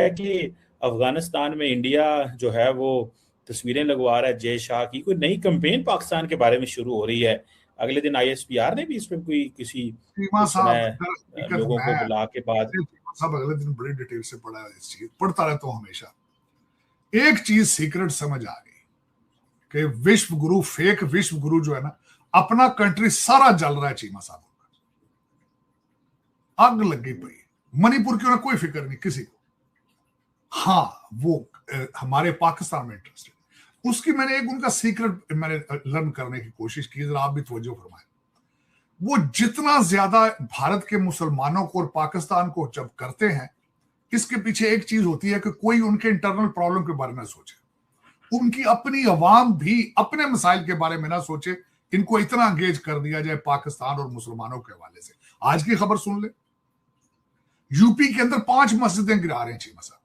है कि अफगानिस्तान में इंडिया जो है वो तस्वीरें लगवा रहा है जय शाह की, कोई नई कैंपेन पाकिस्तान के बारे में शुरू हो रही है। अगले दिन ISPR ने भी इस पर कोई किसी चीमा उस समय साहब लोगों को बुला के बाद सब अगले दिन बड़ी डिटेल से पढ़ा है, इस चीज पढ़ता रहता हूँ हमेशा। एक चीज सीक्रेट समझ आ गई कि विश्व गुरु, फेक विश्व गुरु जो है ना, अपना कंट्री सारा जल रहा है चीमा साहब, आग लगी पड़ी। मणिपुर की उन्हें कोई फिक्र नहीं किसी को। हाँ, वो हमारे पाकिस्तान में इंटरेस्टेड। उसकी मैंने एक उनका सीक्रेट मैंने लर्न करने की कोशिश की, जरा आप भी तवज्जो फरमाएं। वो जितना ज्यादा भारत के मुसलमानों को और पाकिस्तान को जब करते हैं, इसके पीछे एक चीज होती है कि कोई उनके इंटरनल प्रॉब्लम के बारे में सोचे, उनकी अपनी अवाम भी अपने मसाइल के बारे में ना सोचे, इनको इतना एंगेज कर दिया जाए पाकिस्तान और मुसलमानों के हवाले से। आज की खबर सुन ले, यूपी के अंदर 5 मस्जिदें गिरा रहे हैं चीमा साहब।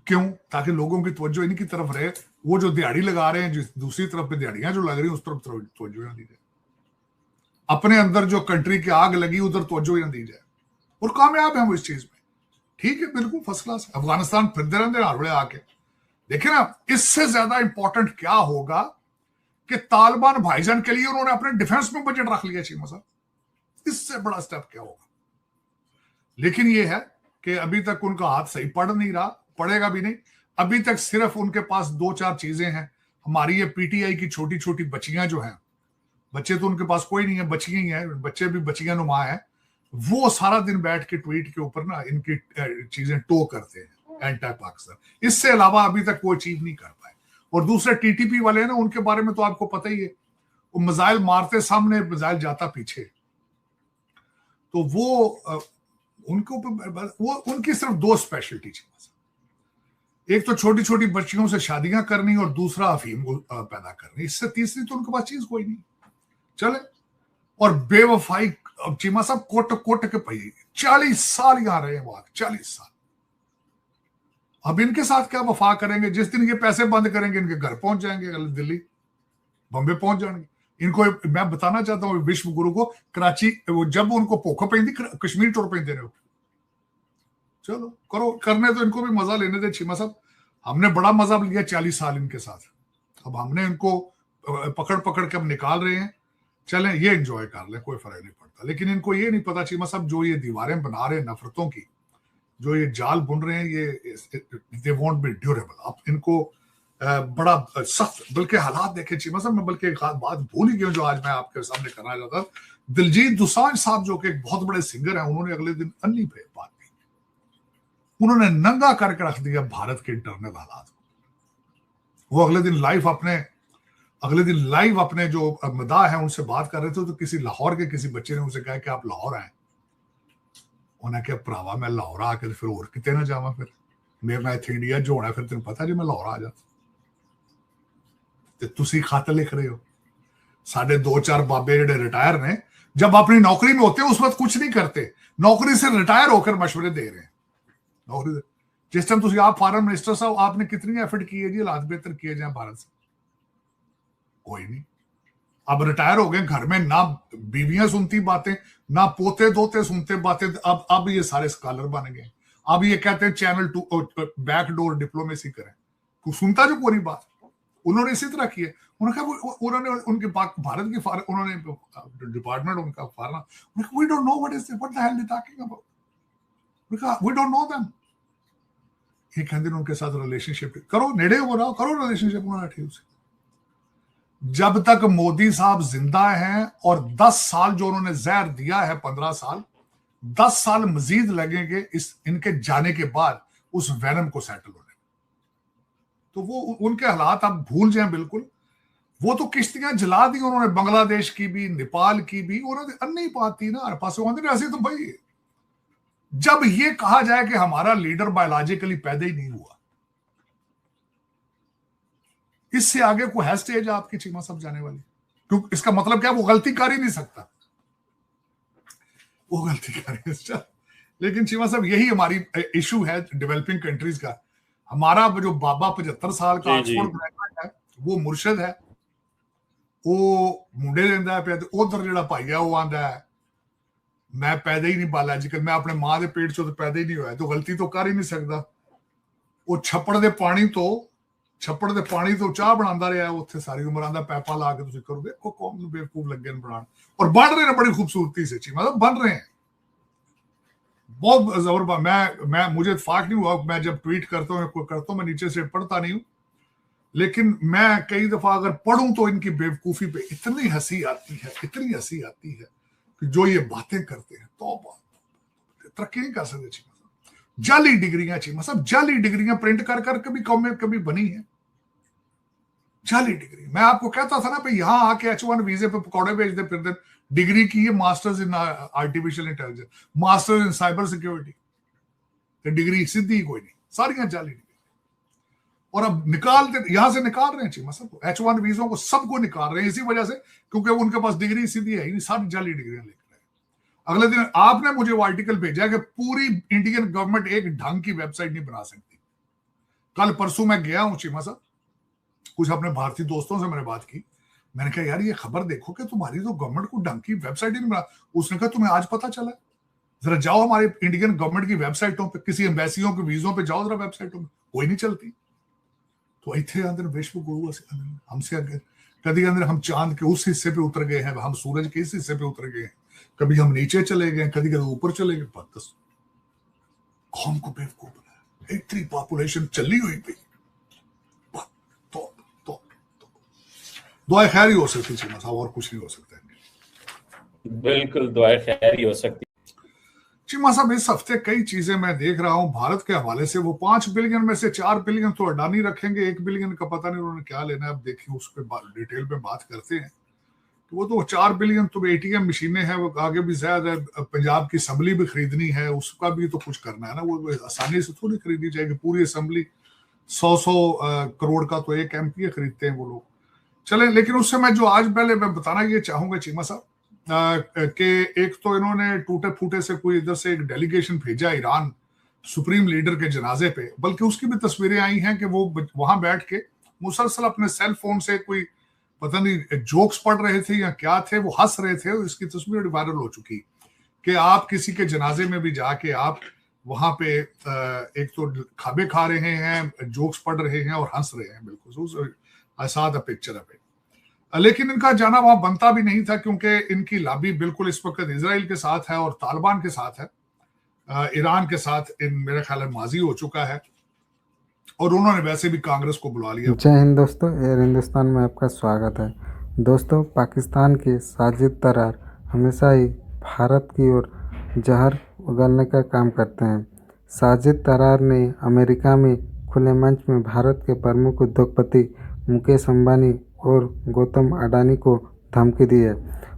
क्यों? ताकि लोगों की तवज्जो इनकी तरफ रहे। वो जो दिहाड़ी लगा रहे हैं, जिस दूसरी तरफ पे दिहाड़ियां जो लग रही हैं, उस तरफ तवज्जो ना दी जाए। अपने अंदर जो कंट्री की आग लगी, उधर तवज्जो ना दी जाए। और कामयाब है वो इस चीज में। ठीक है, बिल्कुल फर्स्ट क्लास। अफगानिस्तान फिरते रहते हैं हर आके। देखिए ना, इससे ज्यादा इंपॉर्टेंट क्या होगा कि तालिबान भाईजान के लिए उन्होंने अपने डिफेंस में बजट रख लिया चीमा साहब। इससे बड़ा स्टेप क्या होगा? लेकिन ये है कि अभी तक उनका हाथ सही पड़ नहीं रहा, पड़ेगा भी नहीं। अभी तक सिर्फ उनके पास 2-4 चीजें हैं। हमारी ये PTI की छोटी छोटी बच्चियां जो हैं, बच्चे तो उनके पास कोई नहीं है, बच्चियां ही हैं, बच्चे भी बच्चियां नुमा है। वो सारा दिन बैठ के ट्वीट के ऊपर ना इनकी चीजें टो करते हैं, एंटी पाकिस्तान। इससे अलावा अभी तक कोई चीज नहीं कर पाए। और दूसरे TTP वाले हैं ना, उनके बारे में तो आपको पता ही है, वो मिसाइल मारते सामने, मिसाइल जाता पीछे। तो वो उनको वो उनकी सिर्फ 2 स्पेशलिटी थी। एक तो छोटी छोटी बच्चियों से शादियां करनी और दूसरा अफीम पैदा करनी। इससे तीसरी तो उनके पास चीज कोई नहीं। चले, और बेवफाई चीमा साहब कोट कोट के पहिए 40 साल यहां रहे हैं वहां, 40 साल। अब इनके साथ क्या वफा करेंगे? जिस दिन ये पैसे बंद करेंगे, इनके घर पहुंच जाएंगे, दिल्ली बॉम्बे पहुंच जाएंगे। इनको मैं बताना चाहता हूं विश्व गुरु को, कराची जब उनको पोखो पेंदी कश्मीर टूर पेंदे रहे हो, चलो करो, करने तो इनको भी मजा लेने दे चीमा साहब। हमने बड़ा मजा लिया 40 साल इनके साथ। अब हमने इनको पकड़ पकड़ के अब निकाल रहे हैं। चलें, ये एंजॉय कर लें, कोई फर्क नहीं पड़ता। लेकिन इनको ये नहीं पता चीमा साहब, जो ये दीवारें बना रहे हैं नफरतों की, जो ये जाल बुन रहे हैं, ये दे वोंट बी ड्यूरेबल। आप इनको बड़ा सख्त, बल्कि हालात देखें चीमा साहब। मैं बल्कि एक बात भूल ही गया जो आज मैं आपके सामने करना चाहता था। दिलजीत दोसांझ साहब जो कि एक बहुत बड़े सिंगर हैं, उन्होंने अगले दिन अन्नी पे बात की। उन्होंने नंगा करके रख दिया भारत के इंटरनल हालात को। वो अगले दिन लाइव अपने जो मदाह है उनसे बात कर रहे थे, तो किसी लाहौर के किसी बच्चे ने उनसे कहा कि आप लाहौर आए। उन्हें क्या भरावा, मैं लाहौर आके फिर और कितने ना जावा, फिर मेरा इतने इंडिया जो होना, फिर तेन पता जो मैं लाहौर आ जाता। तुसी खत लिख रहे हो। साढ़े 2-4 बाबे जेडे रिटायर ने, जब अपनी नौकरी में होते हैं उस वक्त कुछ नहीं करते, नौकरी से रिटायर होकर मशवरे दे रहे हैं। नौकरी जिस टाइम तुसी आप फॉरेन मिनिस्टर साहब, आपने कितनी एफर्ट की है जी हालात बेहतर किए जाए भारत से? कोई नहीं। अब रिटायर हो गए, घर में ना बीवियां सुनती बातें, ना पोते दोते सुनते बातें। अब ये सारे स्कॉलर बन गए। अब ये कहते हैं चैनल 2 बैकडोर डिप्लोमेसी करें। तो सुनता जो पूरी बात। उन्होंने इसी तरह किया। उन्होंने उनके भारत की उन्होंने डिपार्टमेंट उनका foreign, we don't know what the hell they talking about, we don't know them. ये कहते हैं उनके साथ रिलेशनशिप करो, नेड़े हो रहा करो रिलेशनशिप उन्होंने ठीक से। जब तक मोदी साहब जिंदा हैं और 10 साल जो उन्होंने जहर दिया है, 15 साल, 10 साल मजीद लगेंगे इनके जाने के बाद उस वैनम को सेटल होने। तो वो उनके हालात आप भूल जाएं बिल्कुल। वो तो किश्तियां जला दी उन्होंने, बांग्लादेश की भी, नेपाल की भी। उन्होंने अन्नी बात थी ना हर पास। ऐसे तो भाई, जब ये कहा जाए कि हमारा लीडर बायोलॉजिकली पैदा ही नहीं हुआ, इससे आगे कोई है स्टेज आपकी चीमा साहब जाने वाली? क्योंकि इसका मतलब क्या, वो गलती कर ही नहीं सकता, वो गलती कर ही नहीं सकता। लेकिन चीमा साहब, यही हमारी इशू है डेवलपिंग कंट्रीज का। हमारा जो बाबा 75 साल का ऑक्सफोर्ड ग्रेजुएट है, वो मुर्शिद है, वो मुंडे देंदा है पे, उधर जेड़ा भाई है वो आंदा है मैं पैदा ही नहीं बायोलॉजिकल, मैं अपने मां के पेट चो तो पैदा ही नहीं हुआ, तो गलती तो कर ही नहीं सकता। वो छप्पड़ दे पानी तो चाह बनाता रहा उत्थे सारी उम्र, आंदा पैपा ला के तुम करो, देखो कौम नूं बेवकूफ लगे बनाने, और बन रहे हैं बड़ी खूबसूरती से, मतलब बन रहे हैं बहुत जबरदस्त। मैं मुझे इत्तेफाक नहीं हुआ, मैं जब ट्वीट करता हूँ मैं नीचे से पढ़ता नहीं हूँ, लेकिन मैं कई दफा अगर पढ़ूं तो इनकी बेवकूफी पे इतनी हंसी आती है कि जो ये बातें करते हैं, तो तरक्की नहीं कर सकते। जाली डिग्रियां चाहिए, मतलब जाली डिग्रियां प्रिंट कर कर कभी बनी है जाली डिग्री। मैं आपको कहता था ना भाई, यहां आके H1 वीजे पे पकौड़े बेचते फिरते, डिग्री की है masters in artificial intelligence, masters in cyber security, degree सीधी कोई नहीं, सारी जाली डिग्री। और अब यहां से निकाल रहे हैं मतलब H1 वीजों को सबको निकाल रहे हैं इसी वजह से, क्योंकि उनके पास डिग्री सीधी है ही नहीं, सारी जाली डिग्रियां लेकर। अगले दिन आपने मुझे वो आर्टिकल भेजा कि पूरी इंडियन गवर्नमेंट एक ढंग की वेबसाइट नहीं बना सकती। कल परसों मैं गया हूं चीमा साहब, कुछ अपने भारतीय दोस्तों से मैंने बात की, मैंने कहा यार ये खबर देखो कि तुम्हारी तो गवर्नमेंट को ढंग की वेबसाइट ही नहीं बना। उसने कहा तुम्हें आज पता चला? जरा जाओ हमारे इंडियन गवर्नमेंट की वेबसाइटों पे, किसी एम्बेसियों के वीजों पे जाओ जरा, वेबसाइटों में कोई नहीं चलती। तो इतने अंदर विश्व गुरु हमसे अगर कभी अंदर हम चांद के उस हिस्से पे उतर गए हैं, हम सूरज के इस हिस्से पे उतर गए हैं, कभी हम नीचे चले गए, कभी ऊपर चले गए। बस कौम को बेवकूफ बनाया, इतनी पॉपुलेशन चली हुई थी, तो दुआ खैर ही हो सकती चीमा साहब, और कुछ नहीं हो सकता। बिल्कुल दुआ खैर ही हो सकती। चीमा साहब इस हफ्ते कई चीजें मैं देख रहा हूं भारत के हवाले से। वो 5 बिलियन में से 4 बिलियन तो अडानी रखेंगे, 1 बिलियन का पता नहीं उन्होंने क्या लेना है, अब देखिए उस पर डिटेल पे बात करते हैं। तो वो तो 4 बिलियन तो ATM मशीनें हैं, वो आगे भी ज्यादा पंजाब की असम्बली भी खरीदनी है, उसका भी तो कुछ करना है ना, वो आसानी से थोड़ी खरीदी जाएगी पूरी असम्बली। 100 करोड़ का तो एक MP खरीदते हैं वो लोग। चले, लेकिन उससे मैं जो आज पहले मैं बताना ये चाहूंगा चीमा साहब कि एक तो इन्होंने टूटे फूटे से कोई इधर से एक डेलीगेशन भेजा ईरान सुप्रीम लीडर के जनाजे पे, बल्कि उसकी भी तस्वीरें आई हैं कि वो वहां बैठ के मुसलसल अपने सेल फोन से कोई पता नहीं जोक्स पढ़ रहे थे या क्या थे, वो हंस रहे थे। इसकी तस्वीर वायरल हो चुकी कि आप किसी के जनाजे में भी जाके आप वहां पे एक तो खाबे खा रहे हैं, जोक्स पढ़ रहे हैं और हंस रहे हैं। बिल्कुल I saw the picture of it. लेकिन इनका जाना वहां बनता भी नहीं था, क्योंकि इनकी लॉबी बिल्कुल इस वक्त इजराइल के साथ है और तालिबान के साथ है, ईरान के साथ इन मेरे ख्याल में माजी हो चुका है, और उन्होंने वैसे भी कांग्रेस को बुला लिया। जय हिंद दोस्तों, एयर हिंदुस्तान में आपका स्वागत है। दोस्तों, पाकिस्तान के साजिद तरार हमेशा ही भारत की ओर जहर उगलने का काम करते हैं। साजिद तरार ने अमेरिका में खुले मंच में भारत के प्रमुख उद्योगपति मुकेश अंबानी और गौतम अडानी को धमकी दी है।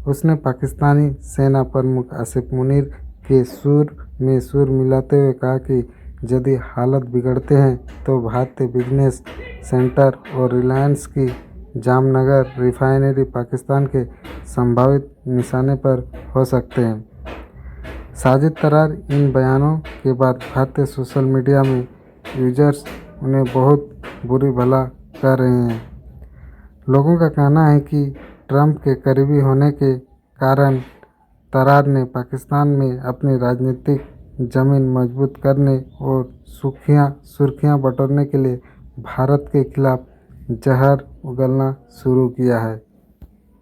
उसने पाकिस्तानी सेना प्रमुख आसिफ मुनीर के सुर में सुर मिलाते हुए कहा कि यदि हालत बिगड़ते हैं तो भारतीय बिजनेस सेंटर और रिलायंस की जामनगर रिफाइनरी पाकिस्तान के संभावित निशाने पर हो सकते हैं। साजिद तरार इन बयानों के बाद भारतीय सोशल मीडिया में यूजर्स उन्हें बहुत बुरी भला कर रहे हैं। लोगों का कहना है कि ट्रंप के करीबी होने के कारण तरार ने पाकिस्तान में अपनी राजनीतिक जमीन मजबूत करने और सुर्खियां बटोरने के लिए भारत के खिलाफ जहर उगलना शुरू किया है।